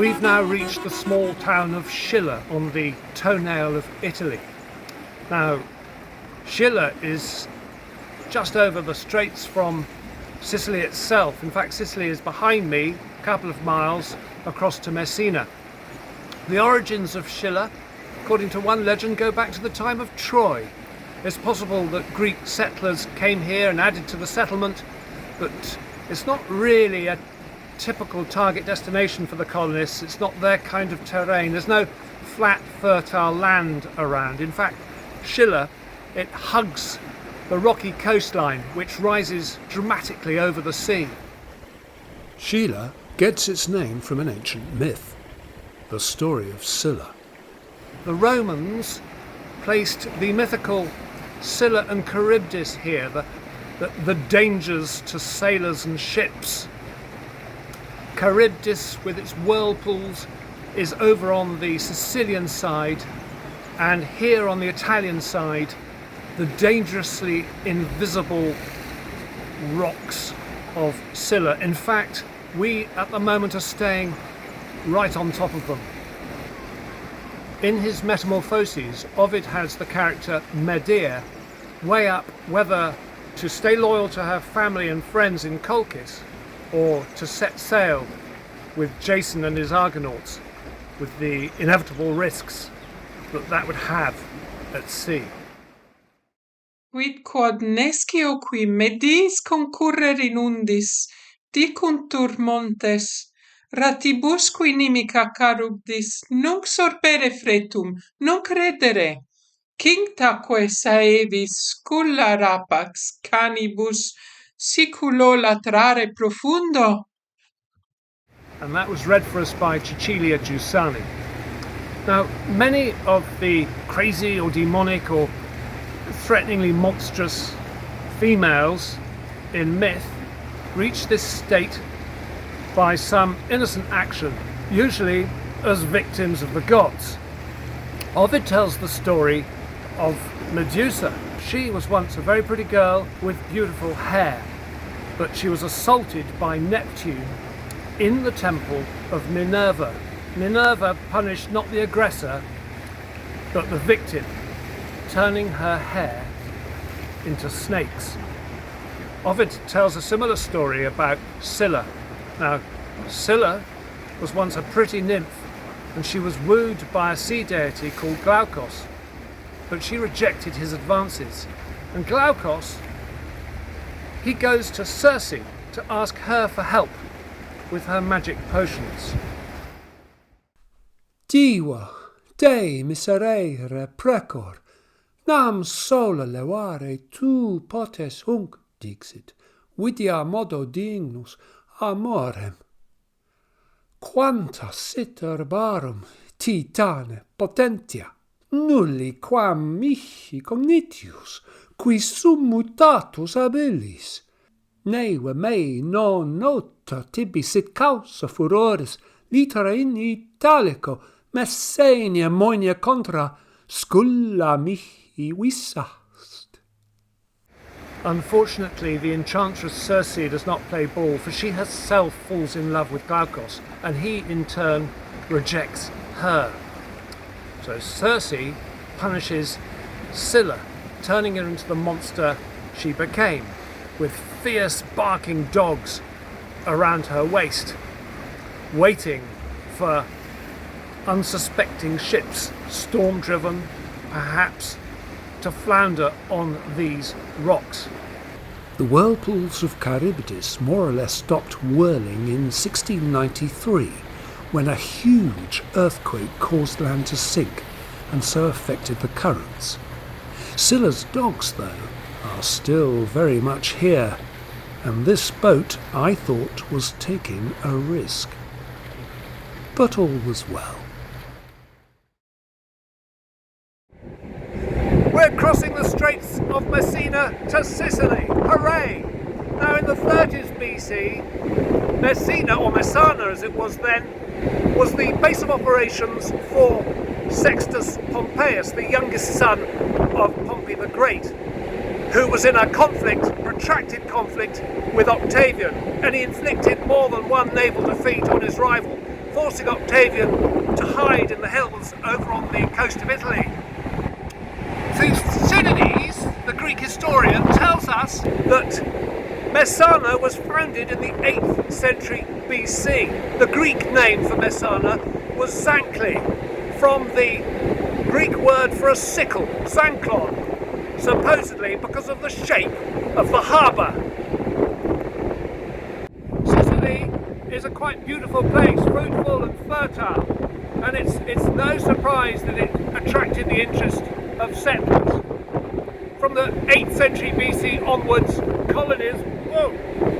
We've now reached the small town of Scylla on the toenail of Italy. Now, Scylla is just over the straits from Sicily itself. In fact, Sicily is behind me, a couple of miles across to Messina. The origins of Scylla, according to one legend, go back to the time of Troy. It's possible that Greek settlers came here and added to the settlement, but it's not really a typical target destination for the colonists. It's not their kind of terrain. There's no flat, fertile land around. In fact, Scylla, it hugs the rocky coastline, which rises dramatically over the sea. Scylla gets its name from an ancient myth, the story of Scylla. The Romans placed the mythical Scylla and Charybdis here, the dangers to sailors and ships. Charybdis, with its whirlpools, is over on the Sicilian side, and here on the Italian side, the dangerously invisible rocks of Scylla. In fact, we at the moment are staying right on top of them. In his Metamorphoses, Ovid has the character Medea weigh up whether to stay loyal to her family and friends in Colchis or to set sail with Jason and his Argonauts, with the inevitable risks that would have at sea. Quid quod nescio qui medis concurrer inundis, dicuntur montes, ratibusque inimica Charybdis, nunc sorpere fretum, nunc credere. Cinctaque saevis sculla rapax canibus siculo latrare profundo. And that was read for us by Cecilia Giussani. Now, many of the crazy or demonic or threateningly monstrous females in myth reach this state by some innocent action, usually as victims of the gods. Ovid tells the story of Medusa. She was once a very pretty girl with beautiful hair, but she was assaulted by Neptune in the temple of Minerva. Minerva punished not the aggressor, but the victim, turning her hair into snakes. Ovid tells a similar story about Scylla. Now, Scylla was once a pretty nymph, and she was wooed by a sea deity called Glaukos, but she rejected his advances. And Glaukos, he goes to Circe to ask her for help with her magic potions. Diva, Dei miserere precor, nam sola levare tu potes hunc, dixit, vidia modo dignus amorem. Quanta sit herbarum, titane potentia, nulli quam mihi cognitius, qui sum mutatus habilis. Neve mei non nota tibi sit causa furoris, litera in italico, Messenia moenia contra, sculla mihi visast. Unfortunately, the enchantress Circe does not play ball, for she herself falls in love with Glaukos, and he in turn rejects her. So Circe punishes Scylla, turning her into the monster she became, with fierce barking dogs around her waist, waiting for unsuspecting ships, storm-driven, perhaps, to flounder on these rocks. The whirlpools of Charybdis more or less stopped whirling in 1693, when a huge earthquake caused land to sink and so affected the currents. Scylla's dogs, though, are still very much here, and this boat, I thought, was taking a risk. But all was well. We're crossing the Straits of Messina to Sicily. Hooray! Now, in the 30s BC, Messina, or Messana as it was then, was the base of operations for Sextus Pompeius, the youngest son of Pompey the Great, who was in a protracted conflict with Octavian, and he inflicted more than one naval defeat on his rival, forcing Octavian to hide in the hills over on the coast of Italy. Thucydides, the Greek historian, tells us that Messana was founded in the 8th century BC. The Greek name for Messana was Zankli, from the Greek word for a sickle, zanklon, supposedly because of the shape of the harbour. Sicily is a quite beautiful place, fruitful and fertile, and it's no surprise that it attracted the interest of settlers. From the 8th century BC onwards,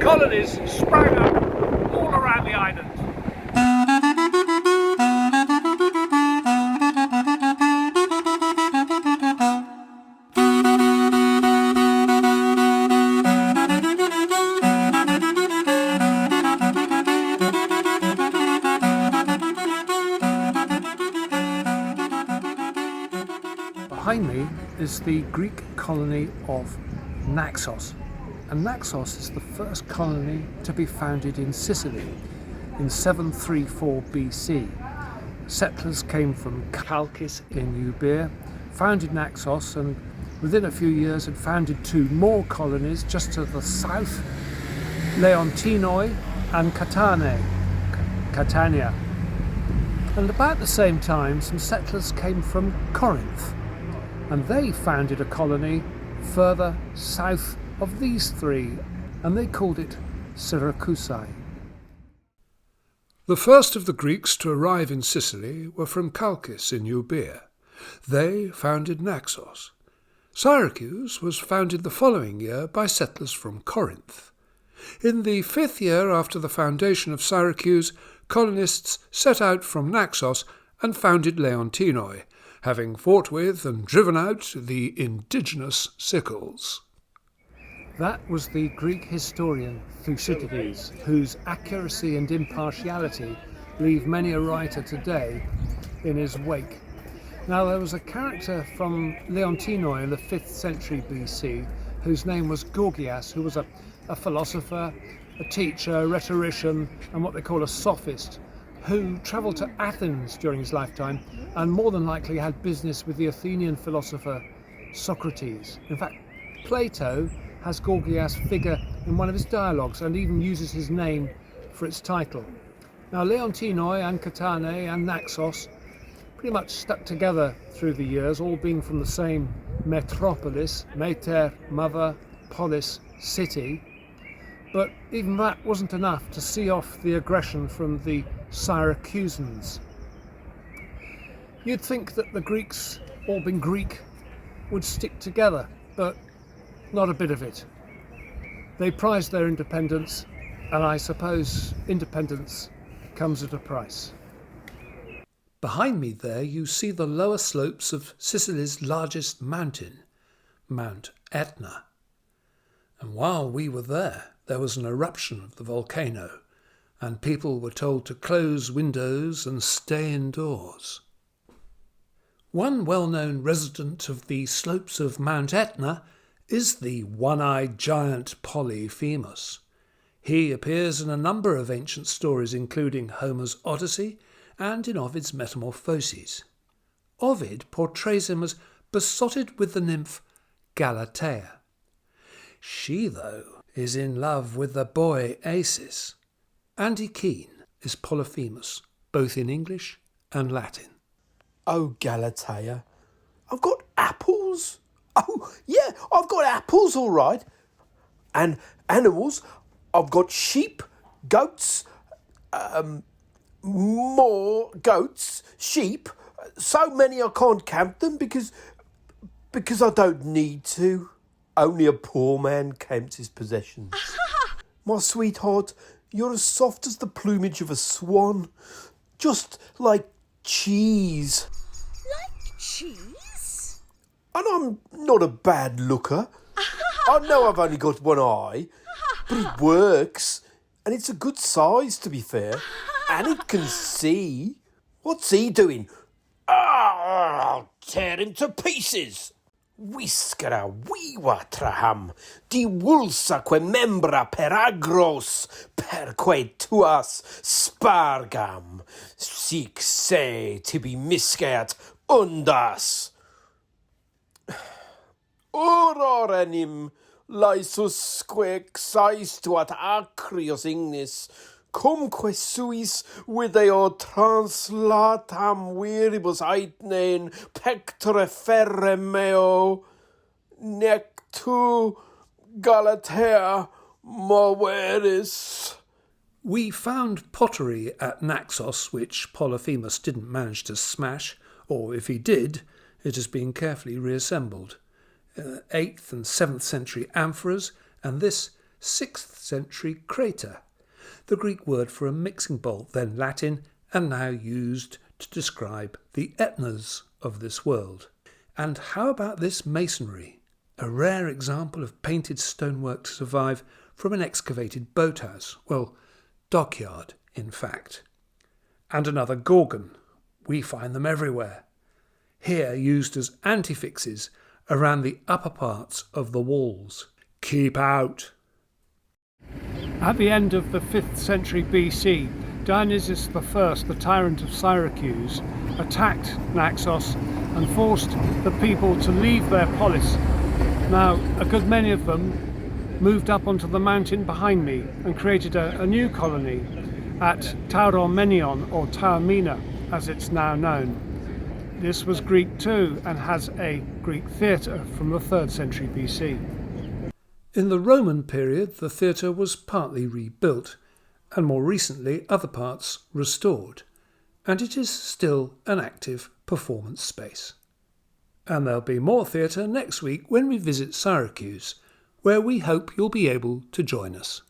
colonies sprang up all around the island. Behind me is the Greek colony of Naxos, and Naxos is the first colony to be founded in Sicily in 734 BC. Settlers came from Chalcis in Euboea, founded Naxos, and within a few years had founded 2 more colonies just to the south, Leontinoi and Catania. And about the same time, some settlers came from Corinth, and they founded a colony further south of these 3, and they called it Syracusae. The first of the Greeks to arrive in Sicily were from Chalcis in Euboea. They founded Naxos. Syracuse was founded the following year by settlers from Corinth. In the 5th year after the foundation of Syracuse, colonists set out from Naxos and founded Leontinoi, having fought with and driven out the indigenous sickles. That was the Greek historian Thucydides, whose accuracy and impartiality leave many a writer today in his wake. Now, there was a character from Leontinoi in the 5th century BC whose name was Gorgias, who was a philosopher, a teacher, a rhetorician, and what they call a sophist, who travelled to Athens during his lifetime and more than likely had business with the Athenian philosopher Socrates. In fact, Plato has Gorgias' figure in one of his dialogues and even uses his name for its title. Now, Leontinoi and Catane and Naxos pretty much stuck together through the years, all being from the same metropolis, meter, mother, polis, city. But even that wasn't enough to see off the aggression from the Syracusans. You'd think that the Greeks, all being Greek, would stick together, but not a bit of it. They prized their independence, and I suppose independence comes at a price. Behind me there you see the lower slopes of Sicily's largest mountain, Mount Etna. And while we were there was an eruption of the volcano, and people were told to close windows and stay indoors. One well-known resident of the slopes of Mount Etna is the one-eyed giant Polyphemus. He appears in a number of ancient stories, including Homer's Odyssey and in Ovid's Metamorphoses. Ovid portrays him as besotted with the nymph Galatea. She, though, is in love with the boy Acis. Andy Keane is Polyphemus, both in English and Latin. Oh, Galatea, I've got apples. Oh, yeah, I've got apples, all right. And animals, I've got sheep, goats, more goats, sheep. So many I can't count them because I don't need to. Only a poor man counts his possessions. My sweetheart, you're as soft as the plumage of a swan. Just like cheese. Like cheese? And I'm not a bad looker. I know I've only got one eye, but it works. And it's a good size, to be fair. And it can see. What's he doing? I'll tear him to pieces. Whiskera viva traham, di vulsaque membra per agros, perque tuas spargam, sic se tibi misceat undas. Uror enim, laesusque saestuat acrios ignis, cumque suis video translatam viribus Etnae pectore ferre meo, nec tu Galatea moveris. We found pottery at Naxos which Polyphemus didn't manage to smash, or if he did, it has been carefully reassembled. 8th and 7th century amphoras, and this 6th century crater, the Greek word for a mixing bowl, then Latin, and now used to describe the Etnas of this world. And how about this masonry? A rare example of painted stonework to survive from an excavated boathouse, well, dockyard, in fact. And another gorgon. We find them everywhere. Here used as antefixes around the upper parts of the walls. Keep out! At the end of the 5th century BC, Dionysius I, the tyrant of Syracuse, attacked Naxos and forced the people to leave their polis. Now, a good many of them moved up onto the mountain behind me and created a new colony at Tauromenion, or Taormina, as it's now known. This was Greek too, and has a Greek theatre from the 3rd century BC. In the Roman period, the theatre was partly rebuilt, and more recently other parts restored, and it is still an active performance space. And there'll be more theatre next week when we visit Syracuse, where we hope you'll be able to join us.